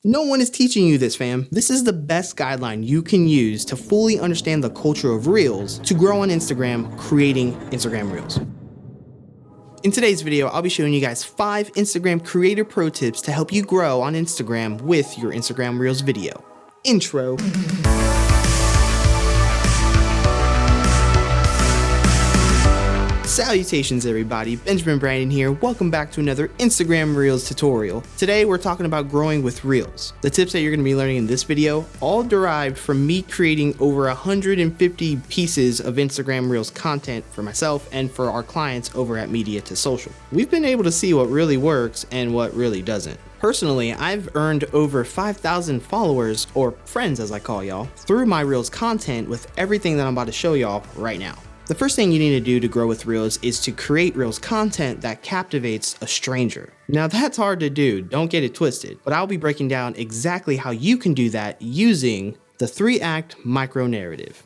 No one is teaching you this, fam. This is the best guideline you can use to fully understand the culture of Reels to grow on Instagram, creating Instagram Reels. In today's video, I'll be showing you guys 5 Instagram creator pro tips to help you grow on Instagram with your Instagram Reels video. Intro. Salutations everybody, Benjamin Brandon here. Welcome back to another Instagram Reels tutorial. Today we're talking about growing with Reels. The tips that you're going to be learning in this video all derived from me creating over 150 pieces of Instagram Reels content for myself and for our clients over at Media to Social. We've been able to see what really works and what really doesn't. Personally, I've earned over 5,000 followers, or friends as I call y'all, through my Reels content with everything that I'm about to show y'all right now. The first thing you need to do to grow with Reels is to create Reels content that captivates a stranger. Now that's hard to do, don't get it twisted, but I'll be breaking down exactly how you can do that using the 3-act micro narrative.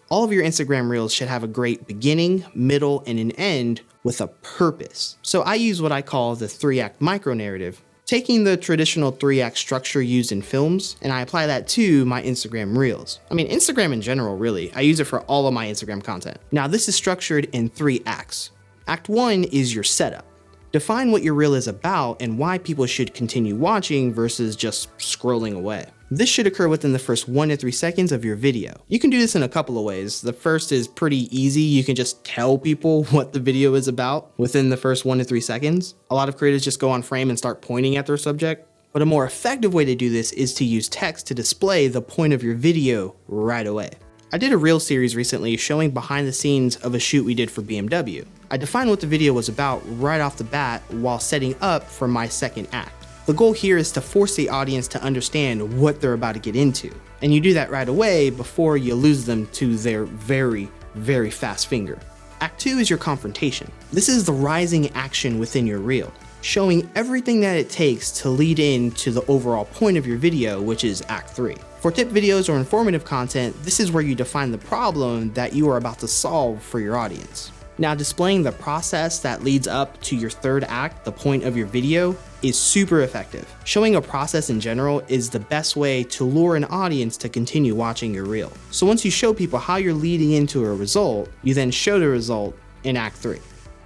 All of your Instagram Reels should have a great beginning, middle, and an end with a purpose. So I use what I call the 3-act micro narrative, taking the traditional 3-act structure used in films, and I apply that to my Instagram Reels. I mean, Instagram in general, really. I use it for all of my Instagram content. Now, this is structured in 3 acts. Act 1 is your setup. Define what your reel is about and why people should continue watching versus just scrolling away. This should occur within the first 1 to 3 seconds of your video. You can do this in a couple of ways. The first is pretty easy. You can just tell people what the video is about within the first 1 to 3 seconds. A lot of creators just go on frame and start pointing at their subject. But a more effective way to do this is to use text to display the point of your video right away. I did a reel series recently showing behind the scenes of a shoot we did for BMW. I defined what the video was about right off the bat while setting up for my second act. The goal here is to force the audience to understand what they're about to get into. And you do that right away before you lose them to their very, very fast finger. Act 2 is your confrontation. This is the rising action within your reel, showing everything that it takes to lead into the overall point of your video, which is Act 3. For tip videos or informative content, this is where you define the problem that you are about to solve for your audience. Now, displaying the process that leads up to your third act, the point of your video, is super effective. Showing a process in general is the best way to lure an audience to continue watching your reel. So once you show people how you're leading into a result, you then show the result in Act 3.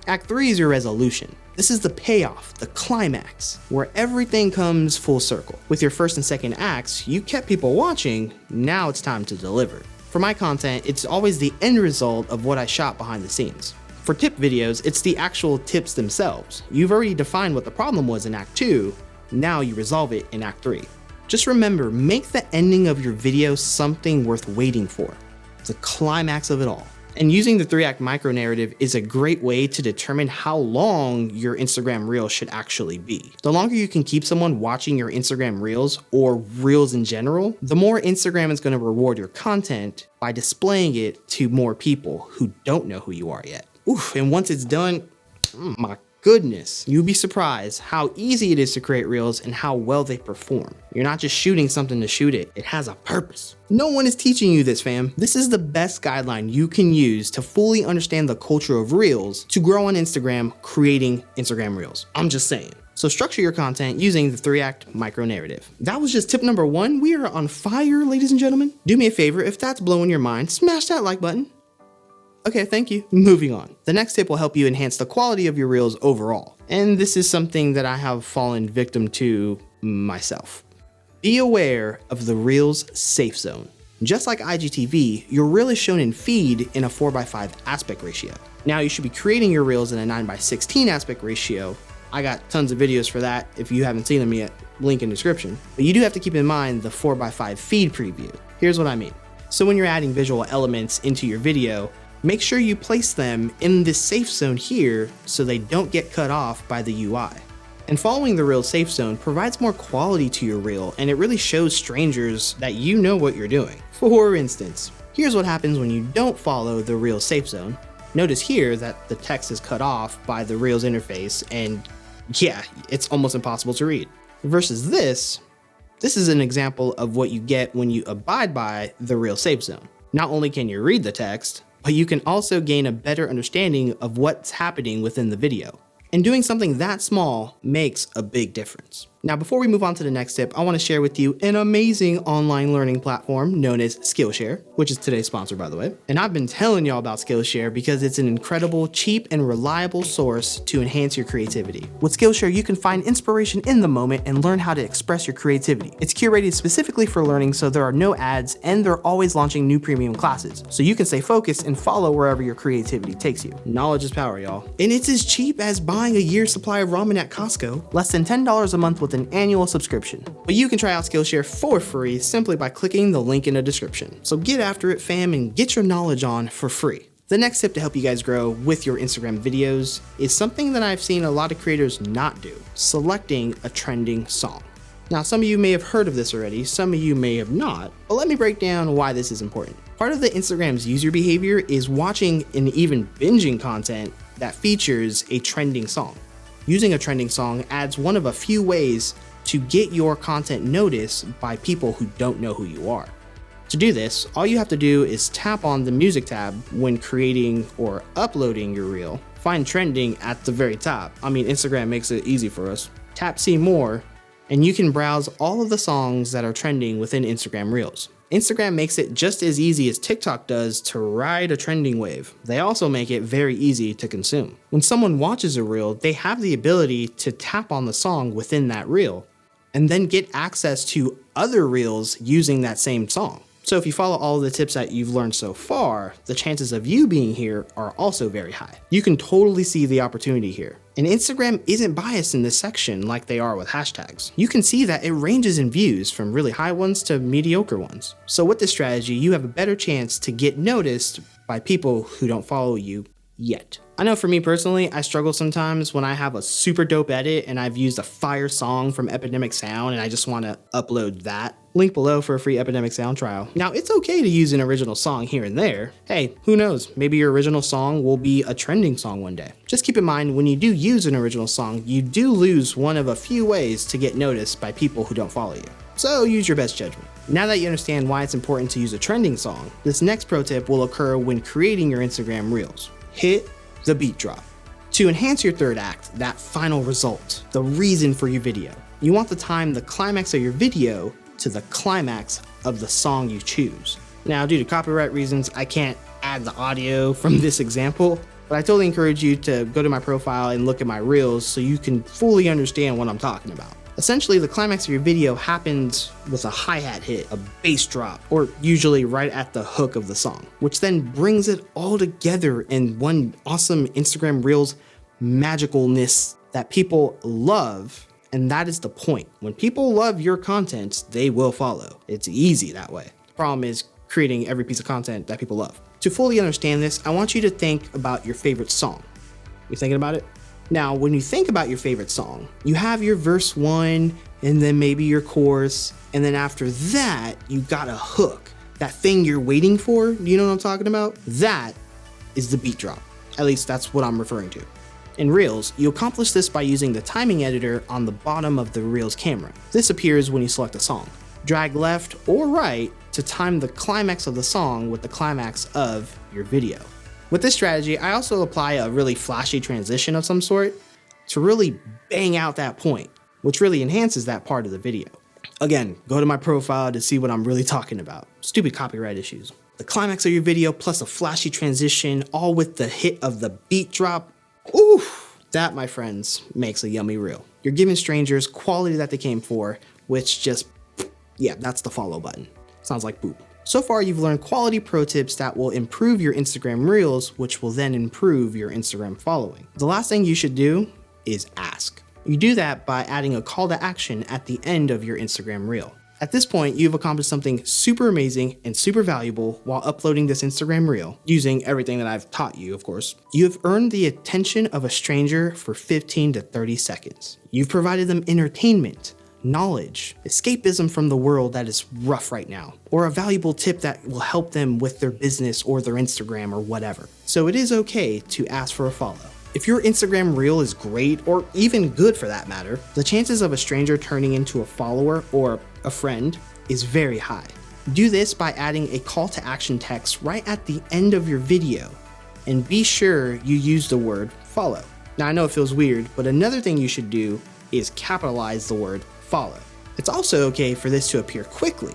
Act 3 is your resolution. This is the payoff, the climax, where everything comes full circle. With your first and second acts, you kept people watching, now it's time to deliver. For my content, it's always the end result of what I shot behind the scenes. For tip videos, it's the actual tips themselves. You've already defined what the problem was in Act 2, now you resolve it in Act 3. Just remember, make the ending of your video something worth waiting for. The climax of it all. And using the 3-act micro narrative is a great way to determine how long your Instagram Reel should actually be. The longer you can keep someone watching your Instagram Reels or Reels in general, the more Instagram is going to reward your content by displaying it to more people who don't know who you are yet. Oof, and once it's done, my goodness, you'll be surprised how easy it is to create Reels and how well they perform. You're not just shooting something to shoot it, it has a purpose. No one is teaching you this, fam. This is the best guideline you can use to fully understand the culture of Reels to grow on Instagram, creating Instagram Reels. I'm just saying. So structure your content using the 3-act micro narrative. That was just tip number 1. We are on fire, ladies and gentlemen. Do me a favor, if that's blowing your mind, smash that like button. Okay, thank you. Moving on. The next tip will help you enhance the quality of your Reels overall. And this is something that I have fallen victim to myself. Be aware of the Reels safe zone. Just like IGTV, your reel is shown in feed in a 4:5 aspect ratio. Now you should be creating your Reels in a 9:16 aspect ratio. I got tons of videos for that. If you haven't seen them yet, link in description. But you do have to keep in mind the 4:5 feed preview. Here's what I mean. So when you're adding visual elements into your video, make sure you place them in this safe zone here so they don't get cut off by the UI. And following the Reel safe zone provides more quality to your reel, and it really shows strangers that you know what you're doing. For instance, here's what happens when you don't follow the Reel safe zone. Notice here that the text is cut off by the Reels interface, and yeah, it's almost impossible to read. Versus this is an example of what you get when you abide by the Reel safe zone. Not only can you read the text, but you can also gain a better understanding of what's happening within the video. And doing something that small makes a big difference. Now, before we move on to the next tip, I want to share with you an amazing online learning platform known as Skillshare, which is today's sponsor, by the way. And I've been telling y'all about Skillshare because it's an incredible, cheap, and reliable source to enhance your creativity. With Skillshare, you can find inspiration in the moment and learn how to express your creativity. It's curated specifically for learning, so there are no ads, and they're always launching new premium classes, so you can stay focused and follow wherever your creativity takes you. Knowledge is power, y'all. And it's as cheap as buying a year's supply of ramen at Costco, less than $10 a month with an annual subscription. But you can try out Skillshare for free simply by clicking the link in the description. So get after it, fam, and get your knowledge on for free. The next tip to help you guys grow with your Instagram videos is something that I've seen a lot of creators not do: selecting a trending song. Now, some of you may have heard of this already, some of you may have not, but let me break down why this is important. Part of the Instagram's user behavior is watching and even binging content that features a trending song. Using a trending song adds one of a few ways to get your content noticed by people who don't know who you are. To do this, all you have to do is tap on the music tab when creating or uploading your reel. Find trending at the very top. I mean, Instagram makes it easy for us. Tap see more, and you can browse all of the songs that are trending within Instagram Reels. Instagram makes it just as easy as TikTok does to ride a trending wave. They also make it very easy to consume. When someone watches a reel, they have the ability to tap on the song within that reel and then get access to other reels using that same song. So if you follow all of the tips that you've learned so far, the chances of you being here are also very high. You can totally see the opportunity here. And Instagram isn't biased in this section like they are with hashtags. You can see that it ranges in views from really high ones to mediocre ones. So with this strategy, you have a better chance to get noticed by people who don't follow you yet. I know for me personally, I struggle sometimes when I have a super dope edit and I've used a fire song from Epidemic Sound and I just want to upload that. Link below for a free Epidemic Sound trial. Now, it's okay to use an original song here and there. Hey, who knows? Maybe your original song will be a trending song one day. Just keep in mind, when you do use an original song, you do lose one of a few ways to get noticed by people who don't follow you. So use your best judgment. Now that you understand why it's important to use a trending song, this next pro tip will occur when creating your Instagram Reels. Hit the beat drop. To enhance your third act, that final result, the reason for your video, you want to time the climax of your video to the climax of the song you choose. Now, due to copyright reasons, I can't add the audio from this example, but I totally encourage you to go to my profile and look at my reels so you can fully understand what I'm talking about. Essentially, the climax of your video happens with a hi-hat hit, a bass drop, or usually right at the hook of the song, which then brings it all together in one awesome Instagram Reels magicalness that people love. And that is the point. When people love your content, they will follow. It's easy that way. The problem is creating every piece of content that people love. To fully understand this, I want you to think about your favorite song. You thinking about it? Now, when you think about your favorite song, you have your verse 1, and then maybe your chorus, and then after that, you got a hook. That thing you're waiting for, you know what I'm talking about? That is the beat drop. At least that's what I'm referring to. In Reels, you accomplish this by using the timing editor on the bottom of the Reels camera. This appears when you select a song. Drag left or right to time the climax of the song with the climax of your video. With this strategy, I also apply a really flashy transition of some sort to really bang out that point, which really enhances that part of the video. Again, go to my profile to see what I'm really talking about. Stupid copyright issues. The climax of your video plus a flashy transition, all with the hit of the beat drop. Oof, that, my friends, makes a yummy reel. You're giving strangers quality that they came for, which just, yeah, that's the follow button. Sounds like boop. So far, you've learned quality pro tips that will improve your Instagram Reels, which will then improve your Instagram following. The last thing you should do is ask. You do that by adding a call to action at the end of your Instagram Reel. At this point, you've accomplished something super amazing and super valuable while uploading this Instagram Reel, using everything that I've taught you, of course. You have earned the attention of a stranger for 15 to 30 seconds. You've provided them entertainment, knowledge, escapism from the world that is rough right now, or a valuable tip that will help them with their business or their Instagram or whatever. So it is okay to ask for a follow. If your Instagram Reel is great, or even good for that matter, the chances of a stranger turning into a follower or a friend is very high. Do this by adding a call to action text right at the end of your video, and be sure you use the word follow. Now I know it feels weird, but another thing you should do is capitalize the word follow. It's also okay for this to appear quickly.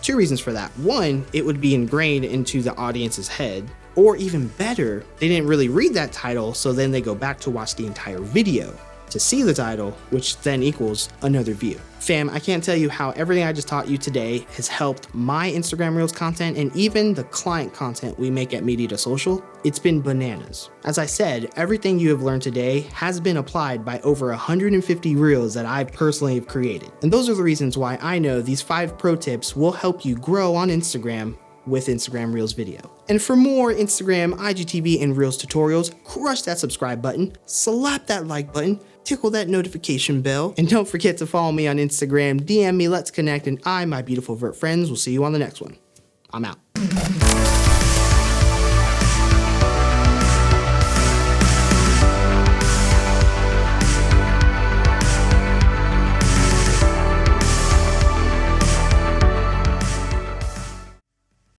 Two reasons for that. One, it would be ingrained into the audience's head, or even better, they didn't really read that title, so then they go back to watch the entire video to see the title, which then equals another view. Fam, I can't tell you how everything I just taught you today has helped my Instagram Reels content and even the client content we make at Media to Social. It's been bananas. As I said, everything you have learned today has been applied by over 150 Reels that I personally have created. And those are the reasons why I know these 5 pro tips will help you grow on Instagram with Instagram Reels video. And for more Instagram, IGTV, and Reels tutorials, crush that subscribe button, slap that like button, tickle that notification bell, and don't forget to follow me on Instagram, DM me, let's connect, and my beautiful vert friends will see you on the next one. I'm out.